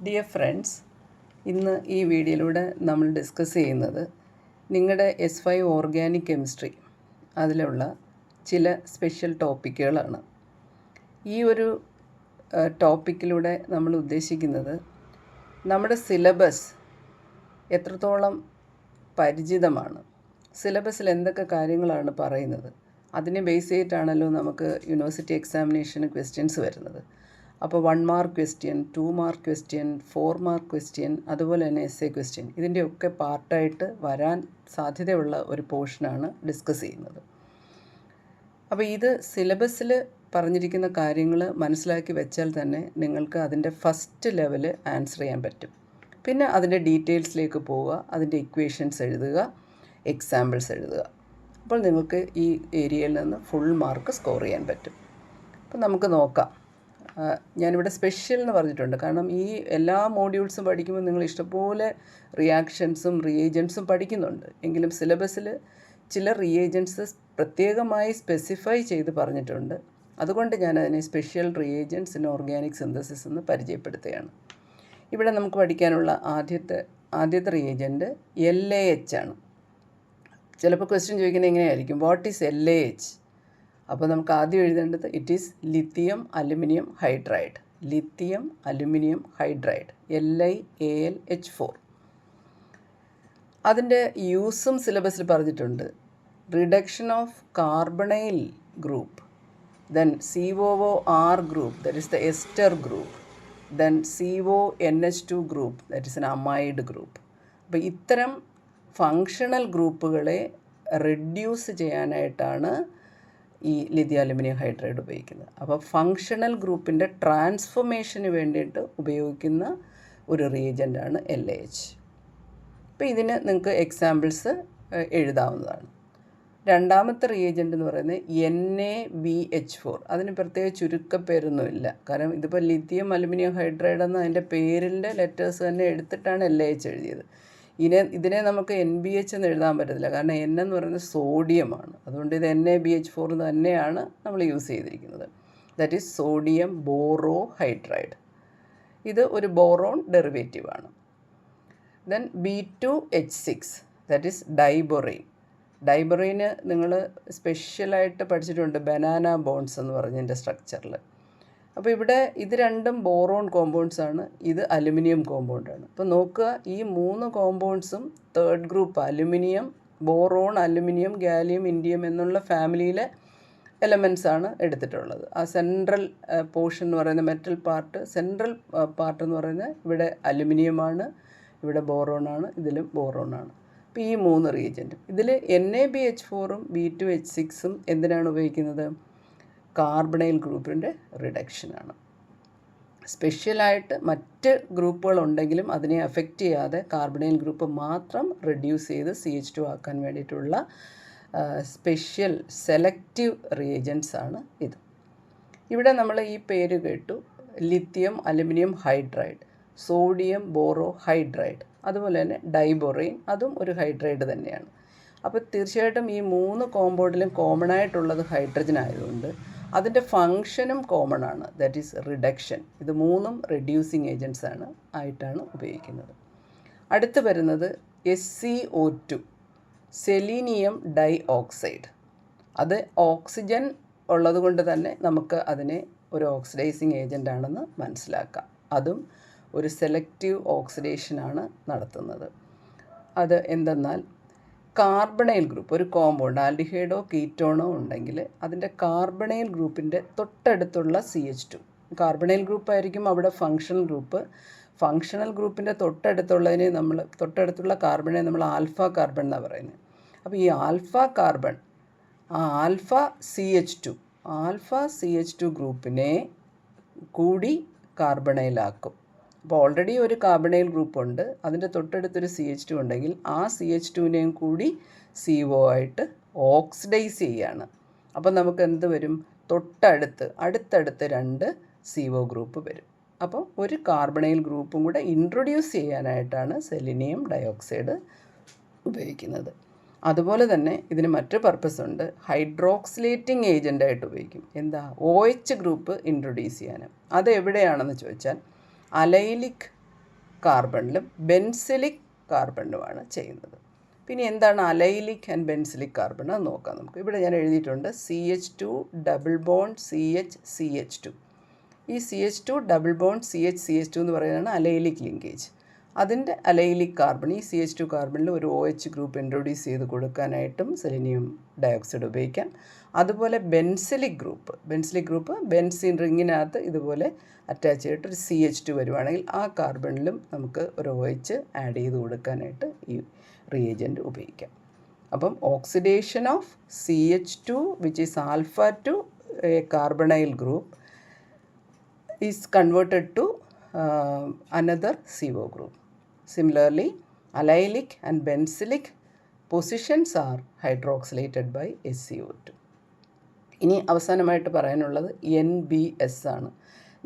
Dear friends, ഇന്ന് ഈ വീഡിയോയിലൂടെ നമ്മൾ ഡിസ്കസ് ചെയ്യുന്നത് നിങ്ങളുടെ S5 ഓർഗാനിക് കെമിസ്ട്രി അതിലുള്ള ചില സ്പെഷ്യൽ ടോപ്പിക്കുകളാണ്. ഈ ഒരു ടോപ്പിക്കിലൂടെ നമ്മൾ ഉദ്ദേശിക്കുന്നത് നമ്മുടെ സിലബസ് എത്രത്തോളം പരിചിതമാണ്, സിലബസിൽ എന്തൊക്കെ കാര്യങ്ങളാണ് പറയുന്നത്, അതിനെ ബേസ് ചെയ്തിട്ടാണല്ലോ നമുക്ക് യൂണിവേഴ്സിറ്റി എക്സാമിനേഷന് ക്വസ്റ്റ്യൻസ് വരുന്നത്. അപ്പോൾ 1 mark question, 2 mark question, 4 mark question, അതുപോലെ തന്നെ essay ക്വസ്റ്റ്യൻ, ഇതിൻ്റെയൊക്കെ പാർട്ടായിട്ട് വരാൻ സാധ്യതയുള്ള ഒരു പോർഷനാണ് ഡിസ്കസ് ചെയ്യുന്നത്. അപ്പോൾ ഇത് സിലബസിൽ പറഞ്ഞിരിക്കുന്ന കാര്യങ്ങൾ മനസ്സിലാക്കി വെച്ചാൽ തന്നെ നിങ്ങൾക്ക് അതിൻ്റെ ഫസ്റ്റ് ലെവൽ ആൻസർ ചെയ്യാൻ പറ്റും. പിന്നെ അതിൻ്റെ ഡീറ്റെയിൽസിലേക്ക് പോവുക, അതിൻ്റെ ഇക്വേഷൻസ് എഴുതുക, എക്സാമ്പിൾസ് എഴുതുക. അപ്പോൾ നിങ്ങൾക്ക് ഈ ഏരിയയിൽ നിന്ന് ഫുൾ മാർക്ക് സ്കോർ ചെയ്യാൻ പറ്റും. അപ്പോൾ നമുക്ക് നോക്കാം. ഞാനിവിടെ സ്പെഷ്യൽ എന്ന് പറഞ്ഞിട്ടുണ്ട്, കാരണം ഈ എല്ലാ മോഡ്യൂൾസും പഠിക്കുമ്പോൾ നിങ്ങൾ ഇഷ്ടംപോലെ റിയാക്ഷൻസും റിയേജൻസും പഠിക്കുന്നുണ്ട്. എങ്കിലും സിലബസിൽ ചില റിയേജൻസ് പ്രത്യേകമായി സ്പെസിഫൈ ചെയ്ത് പറഞ്ഞിട്ടുണ്ട്. അതുകൊണ്ട് ഞാനതിനെ special reagents in organic synthesis എന്ന് പരിചയപ്പെടുത്തുകയാണ്. ഇവിടെ നമുക്ക് പഠിക്കാനുള്ള ആദ്യത്തെ റിയേജൻറ്റ് LAH ആണ്. ചിലപ്പോൾ ക്വസ്റ്റ്യൻ ചോദിക്കുന്നത് എങ്ങനെയായിരിക്കും, വാട്ട് ഈസ് LAH? അപ്പോൾ നമുക്ക് ആദ്യം എഴുതേണ്ടത് it is lithium aluminium hydride. Lithium aluminium hydride, LiAlH4. അതിൻ്റെ യൂസും സിലബസിൽ പറഞ്ഞിട്ടുണ്ട്. Reduction of carbonyl group, then COOR group, that is the ester group, then CONH2 group, that is an amide group. അപ്പോൾ ഇത്തരം ഫങ്ഷണൽ ഗ്രൂപ്പുകളെ റെഡ്യൂസ് ചെയ്യാനായിട്ടാണ് ഈ lithium aluminium hydride ഉപയോഗിക്കുന്നത്. അപ്പോൾ ഫങ്ഷണൽ ഗ്രൂപ്പിൻ്റെ ട്രാൻസ്ഫോർമേഷന് വേണ്ടിയിട്ട് ഉപയോഗിക്കുന്ന ഒരു റിയേജൻ്റാണ് LAH. അപ്പോൾ ഇതിന് നിങ്ങൾക്ക് എക്സാമ്പിൾസ് എഴുതാവുന്നതാണ്. രണ്ടാമത്തെ റിയേജൻ്റ് എന്ന് പറയുന്നത് NaBH4. അതിന് പ്രത്യേക ചുരുക്കപ്പേരൊന്നുമില്ല, കാരണം ഇതിപ്പോൾ ലിഥിയം അലുമിനിയം ഹൈഡ്രൈഡ് എന്ന് അതിൻ്റെ പേരിൻ്റെ ലെറ്റേഴ്സ് തന്നെ എടുത്തിട്ടാണ് LAH എഴുതിയത്. ഇതിനെ നമുക്ക് NBH എന്ന് എഴുതാൻ പറ്റത്തില്ല, കാരണം N എന്ന് പറയുന്നത് സോഡിയമാണ്. അതുകൊണ്ട് ഇത് NaBH4 തന്നെയാണ് നമ്മൾ യൂസ് ചെയ്തിരിക്കുന്നത്. That is sodium borohydride. ഇത് ഒരു ബോറോൺ ഡെറിവേറ്റീവാണ്. Then B2H6, that is diborane. ഡൈബൊറൈന് നിങ്ങൾ സ്പെഷ്യലായിട്ട് പഠിച്ചിട്ടുണ്ട്, ബനാന ബോൺസ് എന്ന് പറഞ്ഞതിൻ്റെ സ്ട്രക്ചറിൽ. അപ്പോൾ ഇവിടെ ഇത് രണ്ടും ബോറോൺ കോമ്പൗണ്ട്സാണ്, ഇത് അലുമിനിയം കോമ്പൗണ്ടാണ്. അപ്പോൾ നോക്കുക, ഈ 3 കോമ്പൗണ്ട്സും third group aluminium, boron, aluminium, gallium, indium എന്നുള്ള ഫാമിലിയിലെ എലമെൻറ്റ്സാണ് എടുത്തിട്ടുള്ളത്. ആ സെൻട്രൽ പോർഷൻ എന്ന് പറയുന്ന മെറ്റൽ പാർട്ട്, സെൻട്രൽ പാർട്ട് എന്ന് പറയുന്നത് ഇവിടെ അലുമിനിയമാണ്, ഇവിടെ ബോറോണാണ്, ഇതിലും ബോറോണാണ്. അപ്പോൾ ഈ 3 റിയേജൻറ്റും ഇതിൽ NaBH4ഉം B2H6ഉം എന്തിനാണ് ഉപയോഗിക്കുന്നത്? കാർബണൈൽ ഗ്രൂപ്പിൻ്റെ റിഡക്ഷനാണ്. സ്പെഷ്യലായിട്ട് മറ്റ് ഗ്രൂപ്പുകളുണ്ടെങ്കിലും അതിനെ അഫക്റ്റ് ചെയ്യാതെ കാർബണൈൽ ഗ്രൂപ്പ് മാത്രം റെഡ്യൂസ് ചെയ്ത് CH2 ആക്കാൻ വേണ്ടിയിട്ടുള്ള സ്പെഷ്യൽ സെലക്റ്റീവ് റിയേജൻസ് ആണ് ഇത്. ഇവിടെ നമ്മൾ ഈ പേര് കേട്ടു, lithium aluminium hydride, sodium borrow hydride, അതുപോലെ തന്നെ ഡൈബൊറൈൻ, അതും ഒരു ഹൈഡ്രൈഡ് തന്നെയാണ്. അപ്പോൾ തീർച്ചയായിട്ടും ഈ 3 കോമ്പൗണ്ടിലും കോമൺ ആയിട്ടുള്ളത് ഹൈഡ്രജൻ ആയതുകൊണ്ട് അതിൻ്റെ ഫങ്ഷനും കോമൺ ആണ്, ദാറ്റ് ഈസ് റിഡക്ഷൻ. ഇത് 3ഉം റെഡ്യൂസിങ് ഏജൻറ്റ്സ് ആയിട്ടാണ് ഉപയോഗിക്കുന്നത്. അടുത്ത് വരുന്നത് SCO2, സെലീനിയം ഡൈ ഓക്സൈഡ്. അത് ഓക്സിജൻ ഉള്ളത് കൊണ്ട് തന്നെ നമുക്ക് അതിനെ ഒരു ഓക്സിഡൈസിങ് ഏജൻ്റ് ആണെന്ന് മനസ്സിലാക്കാം. അതും ഒരു സെലക്റ്റീവ് ഓക്സിഡേഷനാണ് നടത്തുന്നത്. അത് എന്തെന്നാൽ കാർബണൈൽ ഗ്രൂപ്പ്, ഒരു കോമ്പൗണ്ട് ആൽഡിഹൈഡോ കീറ്റോണോ ഉണ്ടെങ്കിൽ അതിൻ്റെ കാർബണൈൽ ഗ്രൂപ്പിൻ്റെ തൊട്ടടുത്തുള്ള CH2, കാർബണൈൽ ഗ്രൂപ്പായിരിക്കും അവിടെ ഫങ്ഷണൽ ഗ്രൂപ്പ്. ഫങ്ഷണൽ ഗ്രൂപ്പിൻ്റെ തൊട്ടടുത്തുള്ള കാർബണെ നമ്മൾ ആൽഫ കാർബൺ എന്നാണ് പറയുന്നത്. അപ്പോൾ ഈ ആൽഫ കാർബൺ, ആൽഫ CH2 ഗ്രൂപ്പിനെ കൂടി കാർബണൈലാക്കും. അപ്പോൾ ഓൾറെഡി ഒരു കാർബണൈൽ ഗ്രൂപ്പ് ഉണ്ട്, അതിൻ്റെ തൊട്ടടുത്തൊരു CH2 ഉണ്ടെങ്കിൽ ആ CH2വിനെയും കൂടി CO ആയിട്ട് ഓക്സിഡൈസ് ചെയ്യുകയാണ്. അപ്പോൾ നമുക്ക് എന്ത് വരും? അടുത്തടുത്ത് 2 CO ഗ്രൂപ്പ് വരും. അപ്പോൾ ഒരു കാർബണൈൽ ഗ്രൂപ്പും കൂടെ ഇൻട്രൊഡ്യൂസ് ചെയ്യാനായിട്ടാണ് സെലീനിയം ഡയോക്സൈഡ് ഉപയോഗിക്കുന്നത്. അതുപോലെ തന്നെ ഇതിന് മറ്റൊരു പർപ്പസ് ഉണ്ട്, ഹൈഡ്രോക്സിലേറ്റിംഗ് ഏജൻ്റായിട്ട് ഉപയോഗിക്കും. OH ഗ്രൂപ്പ് ഇൻട്രൊഡ്യൂസ് ചെയ്യാനും. അതെവിടെയാണെന്ന് ചോദിച്ചാൽ അലൈലിക് കാർബണിലും ബെൻസിലിക് കാർബണിലുമാണ് ചെയ്യുന്നത്. പിന്നെ എന്താണ് അലൈലിക് ആൻഡ് ബെൻസിലിക് കാർബൺ എന്ന് നോക്കാം നമുക്ക്. ഇവിടെ ഞാൻ എഴുതിയിട്ടുണ്ട് CH2 ഡബിൾ ബോണ്ട് CH ഈ CH2 ഡബിൾ ബോണ്ട് CH എന്ന് പറയുന്നതാണ് അലൈലിക് ലിങ്കേജ്. അതിൻ്റെ അലൈലിക് കാർബൺ ഈ CH2 കാർബണിൽ ഒരു OH ഗ്രൂപ്പ് ഇൻട്രൊഡ്യൂസ് ചെയ്ത് കൊടുക്കാനായിട്ടും സെലീനിയം ഡയോക്സൈഡ് ഉപയോഗിക്കാം. അതുപോലെ ബെൻസിലിക് ഗ്രൂപ്പ് ബെൻസീൻ റിങ്ങിനകത്ത് ഇതുപോലെ അറ്റാച്ച് ചെയ്തിട്ട് ഒരു CH2 വരുവാണെങ്കിൽ ആ കാർബണിലും നമുക്ക് ഒരു OH ആഡ് ചെയ്ത് കൊടുക്കാനായിട്ട് ഈ റിയേജൻറ്റ് ഉപയോഗിക്കാം. അപ്പം oxidation of CH2 which is alpha to a carbonyl group is converted to another CO group. Similarly, allylic and benzylic positions are hydroxylated by SCO2. ഇനി അവസാനമായിട്ട് പറയാനുള്ളത് NBS ആണ്.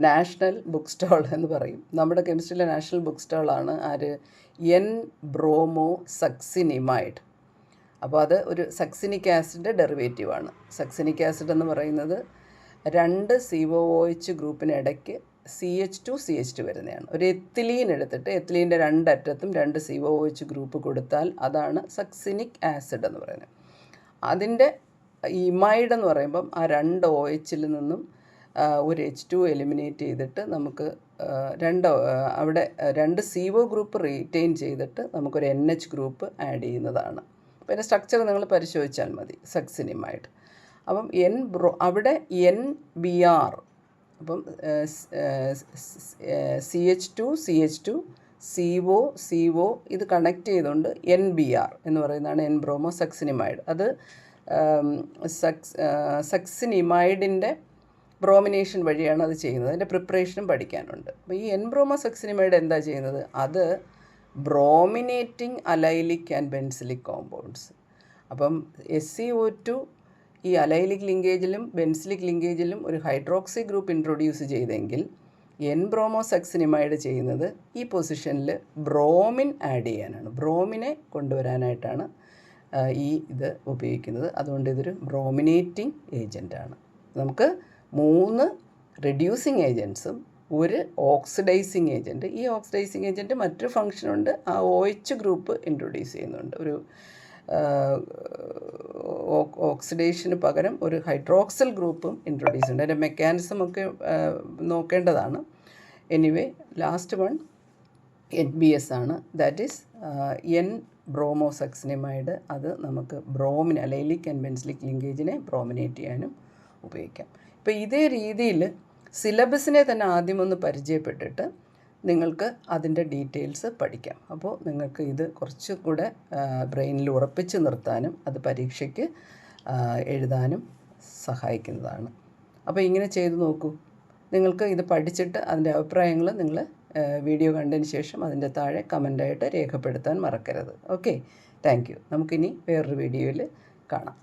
നാഷണൽ ബുക്ക് സ്റ്റാൾ എന്ന് പറയും. നമ്മുടെ കെമിസ്ട്രിയിലെ നാഷണൽ ബുക്ക് സ്റ്റാളാണ് ആര്? N-ബ്രോമോ സക്സിനിമൈഡ്. അപ്പോൾ അത് ഒരു സക്സിനിക് ആസിഡിൻ്റെ ഡെറിവേറ്റീവാണ്. സക്സിനിക് ആസിഡ് എന്ന് പറയുന്നത് 2 COOH ഗ്രൂപ്പിനിടയ്ക്ക് CH2 വരുന്നതാണ്. ഒരു എത്തിലീൻ എടുത്തിട്ട് എത്തിലീൻ്റെ 2 അറ്റത്തും 2 COOH ഗ്രൂപ്പ് കൊടുത്താൽ അതാണ് സക്സിനിക് ആസിഡ് എന്ന് പറയുന്നത്. അതിൻ്റെ ഇമൈഡ് എന്ന് പറയുമ്പം ആ 2 OHൽ നിന്നും ഒരു H2 എലിമിനേറ്റ് ചെയ്തിട്ട് നമുക്ക് അവിടെ 2 CO ഗ്രൂപ്പ് റീറ്റെയിൻ ചെയ്തിട്ട് നമുക്കൊരു NH ഗ്രൂപ്പ് ആഡ് ചെയ്യുന്നതാണ്. അപ്പോൾ അതിൻ്റെ സ്ട്രക്ചർ നിങ്ങൾ പരിശോധിച്ചാൽ മതി. സക്സിനിമൈഡ്. അപ്പം അവിടെ NBr, അപ്പം CH2 CO ഇത് കണക്ട് ചെയ്തുകൊണ്ട് NBr എന്ന് പറയുന്നതാണ് N-ബ്രോമോ സക്സിനിമൈഡ്. അത് സക്സിനിമൈഡിൻ്റെ ബ്രോമിനേഷൻ വഴിയാണ് അത് ചെയ്യുന്നത്. അതിൻ്റെ പ്രിപ്പറേഷനും പഠിക്കാനുണ്ട്. അപ്പോൾ ഈ N-ബ്രോമോ സക്സിനിമൈഡ് എന്താ ചെയ്യുന്നത്? അത് ബ്രോമിനേറ്റിംഗ് അലൈലിക് ആൻഡ് ബെൻസിലിക് കോമ്പൗണ്ട്സ്. അപ്പം SCO2 ഈ അലൈലിക് ലിങ്കേജിലും ബെൻസിലിക് ലിങ്കേജിലും ഒരു ഹൈഡ്രോക്സി ഗ്രൂപ്പ് ഇൻട്രൊഡ്യൂസ് ചെയ്തെങ്കിൽ N-ബ്രോമോ സക്സിനിമൈഡ് ചെയ്യുന്നത് ഈ പൊസിഷനിൽ ബ്രോമിൻ ആഡ് ചെയ്യാനാണ്. ബ്രോമിനെ കൊണ്ടുവരാനായിട്ടാണ് ഇത് ഉപയോഗിക്കുന്നത്. അതുകൊണ്ട് ഇതൊരു ബ്രോമിനേറ്റിംഗ് ഏജൻറ്റാണ്. നമുക്ക് 3 റെഡ്യൂസിങ് ഏജൻസും ഒരു ഓക്സിഡൈസിങ് ഏജൻറ്റ്. ഈ ഓക്സിഡൈസിങ് ഏജൻറ്റ് മറ്റൊരു ഫംഗ്ഷനുണ്ട്. ആ OH ഗ്രൂപ്പ് ഇൻട്രൊഡ്യൂസ് ചെയ്യുന്നുണ്ട്. ഒരു ഓക്സിഡേഷന് പകരം ഒരു ഹൈഡ്രോക്സിൽ ഗ്രൂപ്പും ഇൻട്രൊഡ്യൂസ് ചെയ്യുന്നുണ്ട്. അതിൻ്റെ മെക്കാനിസം ഒക്കെ നോക്കേണ്ടതാണ്. എനിവേ ലാസ്റ്റ് വൺ NBS ആണ്. That is N bromo succinimide. അത് നമുക്ക് ബ്രോമിൻ അലൈലിക് ആൻഡ് ബെൻസിലിക് ലിങ്കേജിനെ ബ്രോമിനേറ്റ് ചെയ്യാനും ഉപയോഗിക്കാം. ഇപ്പോൾ ഇതേ രീതിയിൽ സിലബസിനെ തന്നെ ആദ്യം ഒന്ന് പരിചയപ്പെട്ടിട്ട് നിങ്ങൾക്ക് അതിൻ്റെ ഡീറ്റെയിൽസ് പഠിക്കാം. അപ്പോൾ നിങ്ങൾക്ക് ഇത് കുറച്ചുകൂടെ ബ്രെയിനിൽ ഉറപ്പിച്ച് നിർത്താനും അത് പരീക്ഷയ്ക്ക് എഴുതാനും സഹായിക്കുന്നതാണ്. അപ്പോൾ ഇങ്ങനെ ചെയ്ത് നോക്കൂ. നിങ്ങൾക്ക് ഇത് പഠിച്ചിട്ട് അതിൻ്റെ അഭിപ്രായങ്ങൾ നിങ്ങൾ വീഡിയോ കണ്ടതിന് ശേഷം അതിൻ്റെ താഴെ കമൻ്റായിട്ട് രേഖപ്പെടുത്താൻ മറക്കരുത്. Okay, thank you. നമുക്കിനി വേറൊരു വീഡിയോയിൽ കാണാം.